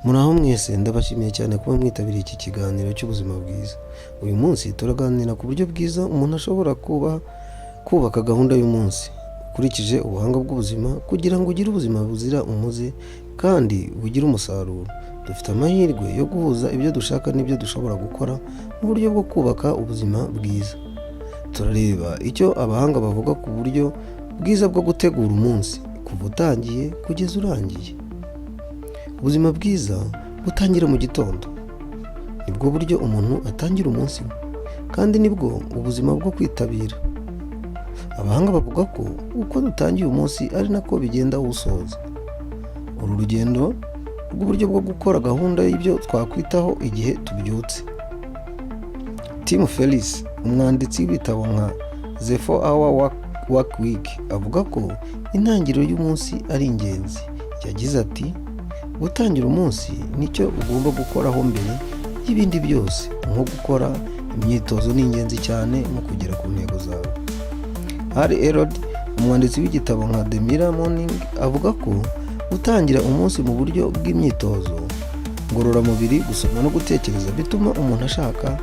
Muraho mwese, ndabashimiye cyane kuba mwitabiriye iki kiganiro cy'ubuzima bwiza. Uyu munsi turaganira ku buryo bwiza umuntu ashobora kubaka gahunda y'umunsi ukurikije ubuhanga bw'ubuzima kugira ngo ugire ubuzima buzira umuze kandi bugire umusaruro. Dufite amahirwe yo guhuza ibyo dushaka n'ibyo dushobora gukora mu buryo bwo kubaka ubuzima bwiza. Turareba icyo abahanga bavuga ku buryo bwiza bwo gutegura umunsi kuva utangiye kugeza urangiye. Ubuzima bwiza butangira mu gitondo. Nibwo buryo umuntu atangira umunsi we, kandi nibwo ubuzima bwo kwitabira. Abahanga bavuga ko uko dutangiye umunsi ari nako bigenda uwusoza. Uru rugendo rw'uburyo bwo gukora gahunda y'ibyo twakwitaho igihe tubyutse. Tim Ferriss, umwanditsi w'ibitabo nka The 4-Hour Work Week, avuga ko intangiriro y'umunsi ari ingenzi. Yagize ati, gutangira umunsi nicyo ugomba gukoraho mbere y'ibindi byose, nko gukora imyitozo ni ingenzi cyane mu kugera ku ntego zawe. Hari Elrod, umwanditsi w'igitabo nka The Mirror Morning, avuga ko gutangira umunsi mu buryo bw'imyitozo ngororamubiri, gusoma no gutekereza bituma umuntu ashaka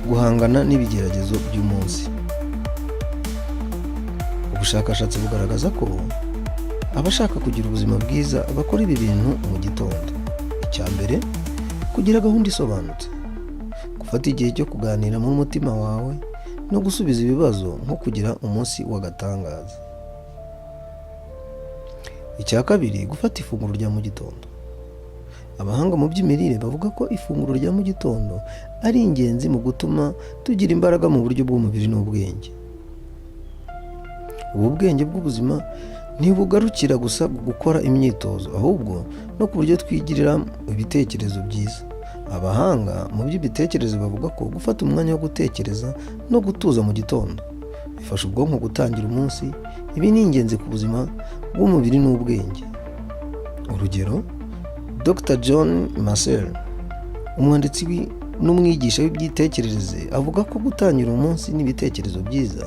guhangana n'ibigeragezo by'umunsi. Ubushakashatsi bugaragaza ko abashaka kugira ubuzima bwiza bakora ibi bintu mu gitondo. Icya mbere, kugira gahunda isobanutse. Gufata igihe cyo kuganira mu mutima wawe no gusubiza ibibazo, nko kugira umunsi w'agatangaza. Icya kabiri, gufata ifunguro rya mu gitondo. Abahanga mu by'imirire bavuga ko ifunguro rya mu gitondo ari ingenzi mu gutuma tugira imbaraga mu buryo bw'umubiri n'ubwenge. Ubu bwenge bw'ubuzima ntibugarukira gusa gukora imyitozo, ahubwo no ku buryo twigirira ibitekerezo byiza. Abahanga mu by'imitekerereze bavuga ko gufata umwanya wo gutekereza no gutuza mu gitondo bifasha ubwonko gutangira umunsi. Ibi ni ingenzi ku buzima bw'umubiri n'ubwenge. Urugero, Dr. John Maseru, umwanditsi n'umwigisha w'ibyitekerereze, avuga ko gutangira umunsi n'ibitekerezo byiza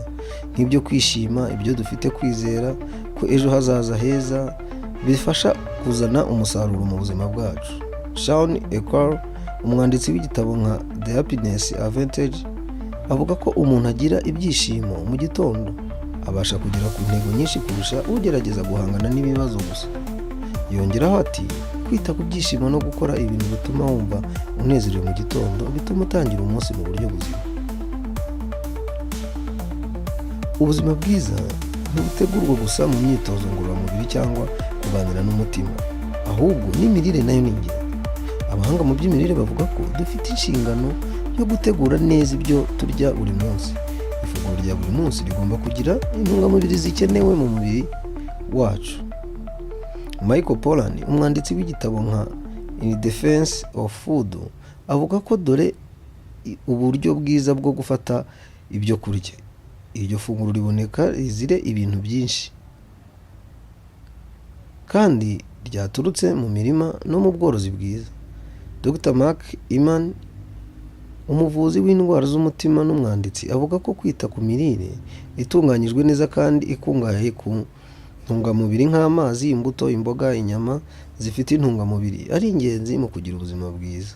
nk'ibyo kwishima, ibyo dufite kwizera ko ejo hazaza heza, bifasha kuzana umusaruro mu buzima bwacu. Shawn Achor, umwanditsi w'igitabo nka The Happiness Advantage, avuga ko umuntu agira ibyishimo mu gitondo abasha kugera ku ntego nyinshi kurusha ugerageza guhangana n'ibibazo gusa. Yongeraho ati, kwita ku byishimo no gukora ibintu bituma wumva unezerewe mu gitondo bituma utangira umunsi mu buryo buzima. Ubuzima bwiza ntibutegurwa gusa mu myitozo ngororamubiri cyangwa kuganira n'umutima, ahubwo n'imirire nayo ni ingenzi. Abahanga mu by'imirire bavuga ko dufite inshingano yo gutegura neza ibyo turya buri munsi. Ifunguro rya buri munsi rigomba kugira intungamubiri zikenewe mu mubiri wacu. Michael Pollan, umwanditsi w'igitabo nka In Defense of Food, avuga ko dore uburyo bwiza bwo gufata ibyo kurya. Iryo funguro riboneka rizire ibintu byinshi kandi ryaturutse mu mirima no mu bworozi bwiza. Dr. Mark Hyman, umuvuzi w'indwara z'umutima n'umwanditsi, avuga ko kwita ku mirire itunganyijwe neza kandi ikungahaye ku intungamubiri nk'amazi, imbuto, imboga, inyama zifite intungamubiri ari ingenzi mu kugira ubuzima bwiza.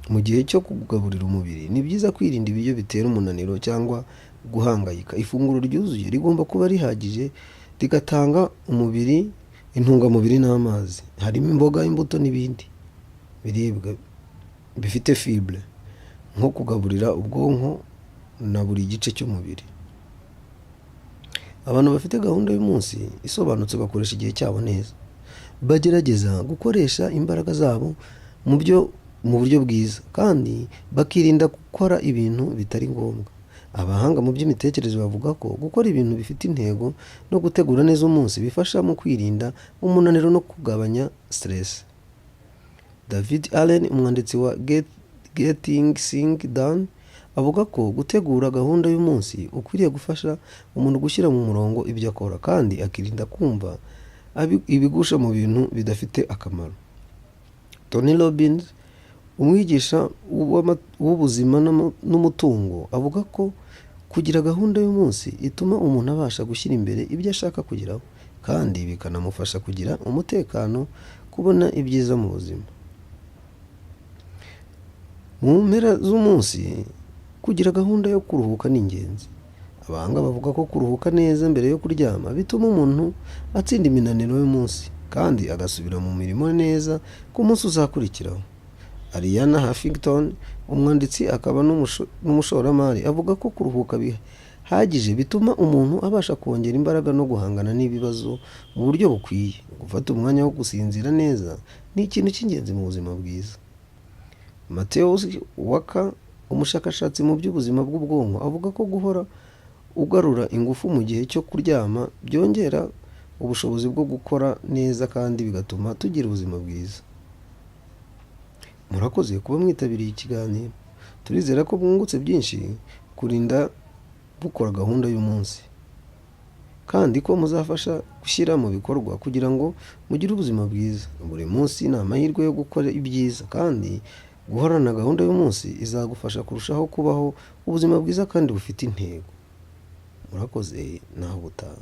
Mu gihe cyo kugaburira umubiri, ni byiza kwirinda ibiryo bitera umunaniro cyangwa guhangayika. Ifunguro ryuzuye rigomba kuba rihagije, rigatanga umubiri intungamubiri n'amazi. Harimo imboga, imbuto n'ibindi biribwa bifite fibre, nko kugaburira ubwonko na buri gice cy'umubiri. Abantu bafite gahunda y'umunsi isobanutse bakoresha igihe cyabo neza. Bagerageza gukoresha imbaraga zabo mu buryo bwiza, kandi bakirinda gukora ibintu bitari ngombwa. Abahanga mu by'imitekerereze bavuga ko gukora ibintu bifite intego no gutegura neza umunsi bifasha mu kwirinda umunaniro no kugabanya stress. David Allen, umwanditsi wa Getting Things Done, avuga ko gutegura gahunda y'umunsi ukwiriye gufasha umuntu gushyira mu murongo ibyo akora, kandi akirinda kumva ibigusha mu bintu bidafite akamaro. Tony Robbins, umwigisha w'ubuzima n'umutungo, avuga ko kugira gahunda y'umunsi ituma umuntu abasha gushyira imbere ibyo ashaka kugeraho, kandi bikanamufasha kugira umutekano kubona ibyiza mu buzima. Mu mpera z'umunsi kugira gahunda yo kuruhuka ni ingenzi. Abahanga bavuga ko kuruhuka neza mbere yo kuryama bituma umuntu atsinda iminaniro y'umunsi kandi agasubira mu mirimo neza ku munsi uzakurikiraho. Ariana Huffington, umwanditsi akaba n'umushoramari, avuga ko kuruhuka bihagije bituma umuntu abasha kongera imbaraga no guhangana n'ibibazo mu buryo bukwiye. Gufata umwanya wo gusinzira neza ni ikintu cy'ingenzi mu buzima bwiza. Matthews Walker, umushakashatsi mu by'ubuzima bw'ubwonko, avuga ko guhora ugarura ingufu mu gihe cyo kuryama byongera ubushobozi bwo gukora neza kandi bigatuma tugira ubuzima bwiza. Murakoze kuba mwitabiriye ikiganiro. Turizera ko mwungutse byinshi kurinda gukora gahunda y'umunsi kandi ko muzafasha gushyira mu bikorwa kugira ngo mugire ubuzima bwiza. Buri munsi ni amahirwe yo gukora ibyiza kandi guhorana gahunda y'umunsi izagufasha kurushaho kubaho ubuzima bwiza kandi bufite intego. Murakoze naho ubutaha.